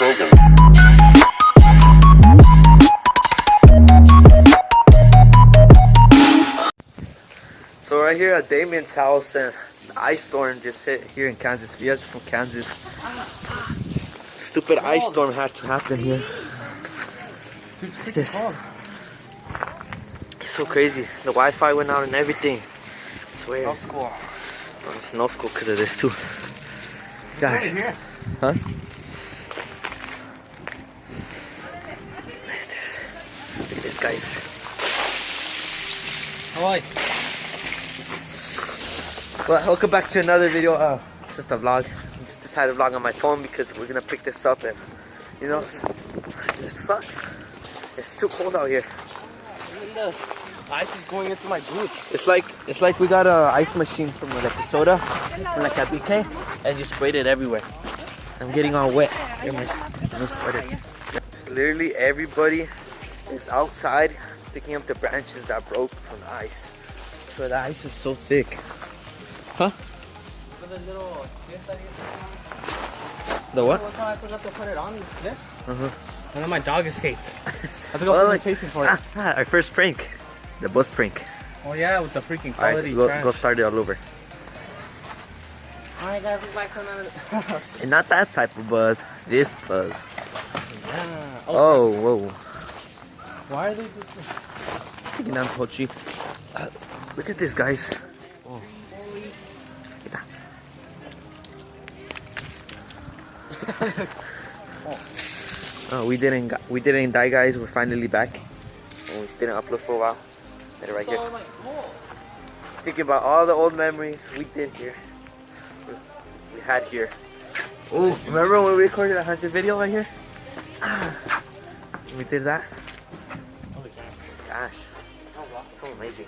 second. So right here at Damien's house, and the ice storm just hit here in Kansas. You guys are from Kansas. Stupid ice storm had to happen here. Look at this. It's so crazy. The Wi-Fi went out and everything. I swear. No school. No school because of this too. Gosh. Right here. Huh? Look at this, guys. Hi. Well, welcome back to another video. It's just a vlog. I just decided to vlog on my phone because we're gonna pick this up, and you know, it sucks. It's too cold out here. Even the ice is going into my boots. It's like we got a ice machine from like a soda, from like a BK, and you sprayed it everywhere. I'm getting all wet. Here, my sweater. Literally everybody is outside picking up the branches that broke from the ice. So the ice is so thick. Huh? The what? One time I forgot to put it on this clip. Uh-huh. And then my dog escaped. I think I was chasing for it. Our first prank. The bus prank. Oh yeah, with the freaking Alright, quality trash. go start it all over. Alright guys, we're back to another... And not that type of buzz. This buzz. Yeah. Oh, whoa. Why are they doing this? Taking down Pochi. Look at this, guys. Oh. Oh, we didn't die, guys. We're finally back. And we didn't upload for a while. Got it right here. Thinking about all the old memories we did here. We had here. Oh, remember when we recorded a 100 video right here? We did that. Oh Gosh, so amazing.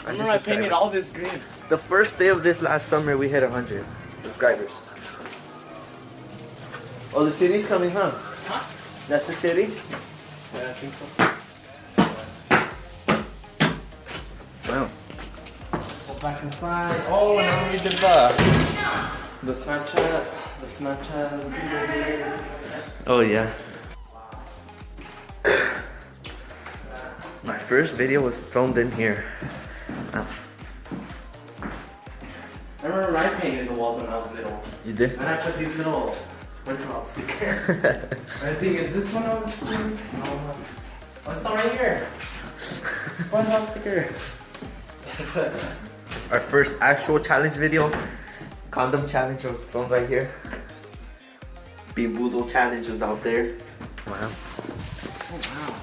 I remember I painted all this green. The first day of this last summer, we hit 100 subscribers. Oh, the city's coming, huh? Huh? That's the city? Yeah, I think so. Wow. Go back inside. Oh, and now we did the Snapchat. The Snapchat. Oh, yeah. My first video was filmed in here. Oh. I remember I painted the walls when I was little. You did? And I put these little SpongeBob stickers. I think, is this one on the screen? No. Let's start right here. SpongeBob sticker. Our first actual challenge video, condom challenge, was filmed right here. Bean Boozle challenge was out there. Wow. Oh wow.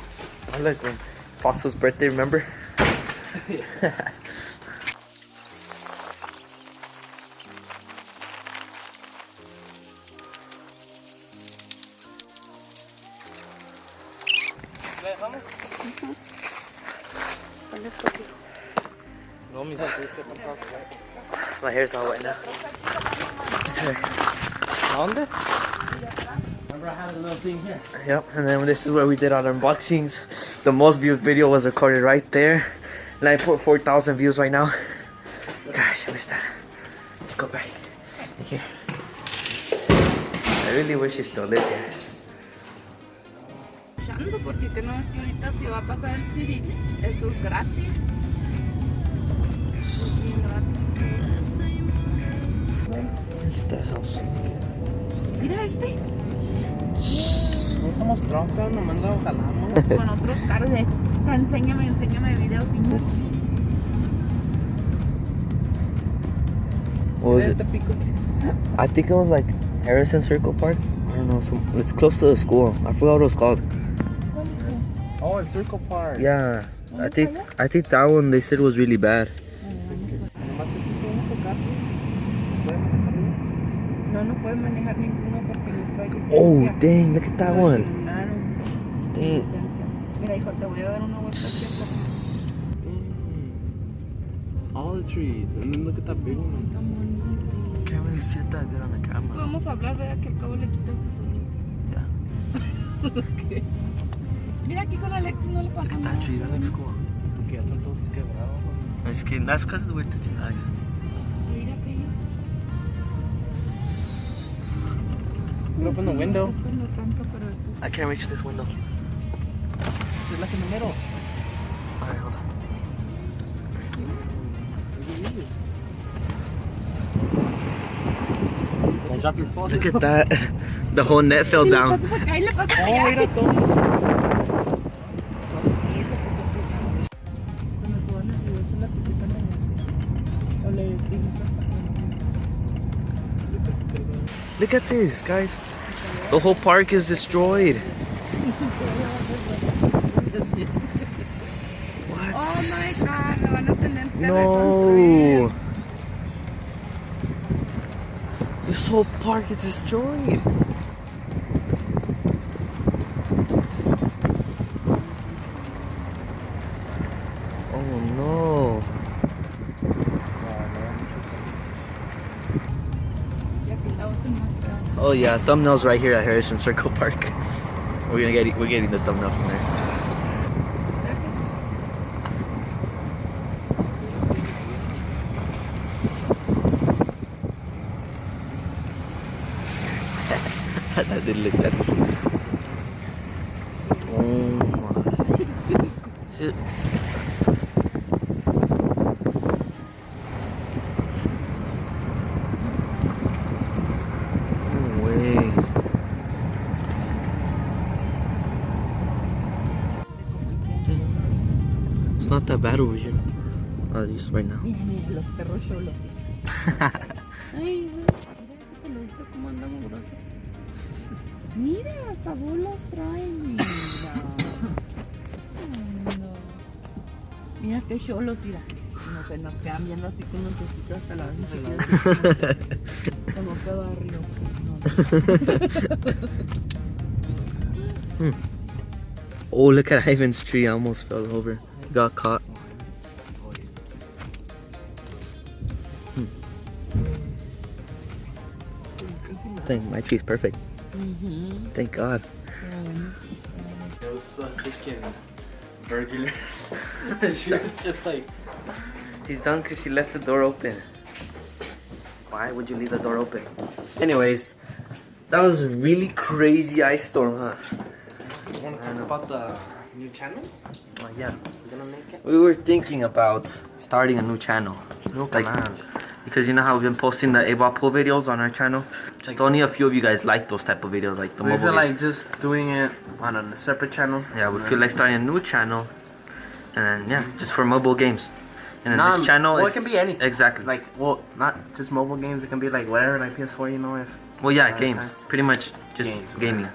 I like when Fossil's birthday, remember? Yeah. My hair's all wet now. ¿Dónde? Remember I had a little thing here. Yep, and then this is where we did our unboxings. The most viewed video was recorded right there. 9.4 views right now. Gosh, I missed that. Let's go back in here. I really wish he still lived here. Porque que no es que ahorita si va a pasar el city, esto es gratis. Look at that house. Mira este. No somos troncos, nomás lo jalamos. Con otros carros de enséñame videos. What was it? I think it was like Harrison Circle Park. I don't know. It's close to the school. I forgot what it was called. Oh, it's Circle Park. Yeah, I think that one they said was really bad. No puede manejar ninguno porque no trae licencia. Oh, dang, look at that one. Claro. Dang. Mira, hijo, te voy a dar una vuelta aquí. All the trees, and then look at that big one. Tan bonito. Can't really see it that good on the camera. Podemos hablar de que al cabo le quitas el sonido. Yeah. Okay. Mira, aquí con Alexis no le pasa Look at nada. that tree, that looks cool. Porque ya están todos quebrados. I'm just kidding, that's because we're touching the ice. Mira aquellos. Put open the window. Esto no tanto, pero esto I can't reach this window. It's like in the middle. Alright, hold on. Drop your phone. Look at that. The whole net fell down. Ahí le pasó Oh, allá. mira todo. Cuando suban los videos en la piscina, o le decimos Look at this, guys. The whole park is destroyed. What? oh my god, me van a tener que No. reconstruir. This whole park is destroyed. Oh no. Y aquí la otra más grande. Oh yeah, thumbnails right here at Harrison Circle Park. We're getting the thumbnail from there. ¿Verdad que sí? I didn't look at this. Oh my. Shit. No way. It's not that bad over here. At least right now. Mira, mira, los perros cholos. Ay, güey, mira ese peludito como anda mugroso. Mira, hasta bolas traen, mira. Ay, no. Mira qué cholos, mira. No se nos quedan viendo así con los ojitos hasta la vez chiquitos. Como que barrio. No. Oh, look at Ivan's tree. I almost fell over. He got caught. Dang, my tree's perfect. Thank God. It was so freaking burglar. She was just like, He's done because she left the door open. Why would you leave the door open? Anyways, that was a really crazy ice storm, huh? you want to talk about the new channel? Oh, yeah. We're gonna make it? We were thinking about starting a new channel. No, Like, because you know how we've been posting the ABOP pool videos on our channel? Just only a few of you guys like those type of videos, like the we mobile feel games. like just doing it on a separate channel. Yeah, we feel like starting a new channel. And then, yeah, just for mobile games. And then this channel well, is... it can be anything. Exactly. Like, well, not just mobile games. It can be like whatever, like PS4. You know, if Well, yeah, All games. time. Pretty much just Games. gaming.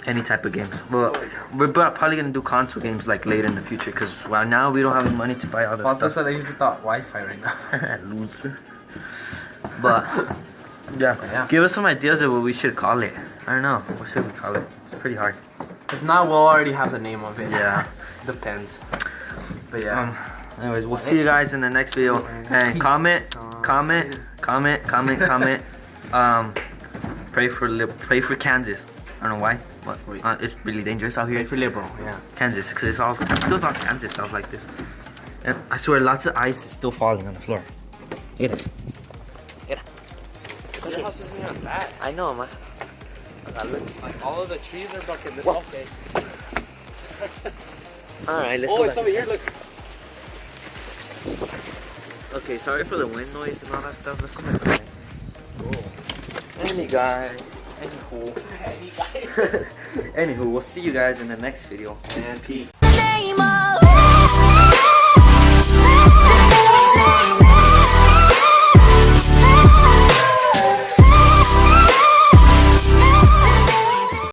Any type of games. But we're probably gonna do console games like later in the future because well, now we don't have any money to buy all this also stuff. said I use the Wi-Fi right now. Loser. But yeah, Yeah. give us some ideas of what we should call it. I don't know. What should we call it? It's pretty hard. If not, we'll already have the name of it. Yeah. Depends. But yeah. Anyways, we'll see you guys in the next video. And comment. Pray for Kansas. I don't know why. But it's really dangerous out here. Pray for liberal. Yeah. Kansas, because it's all Kansas sounds like this. And I swear, lots of ice is still falling on the floor. Look at it. Look at it. Your house isn't even bad. I know, man. Like all of the trees are broken. This What? okay. All right, let's Oh, go it's back over here. inside. Look. Okay, sorry for the wind noise and all that stuff. Let's go back inside. Anywho, we'll see you guys in the next video. And peace.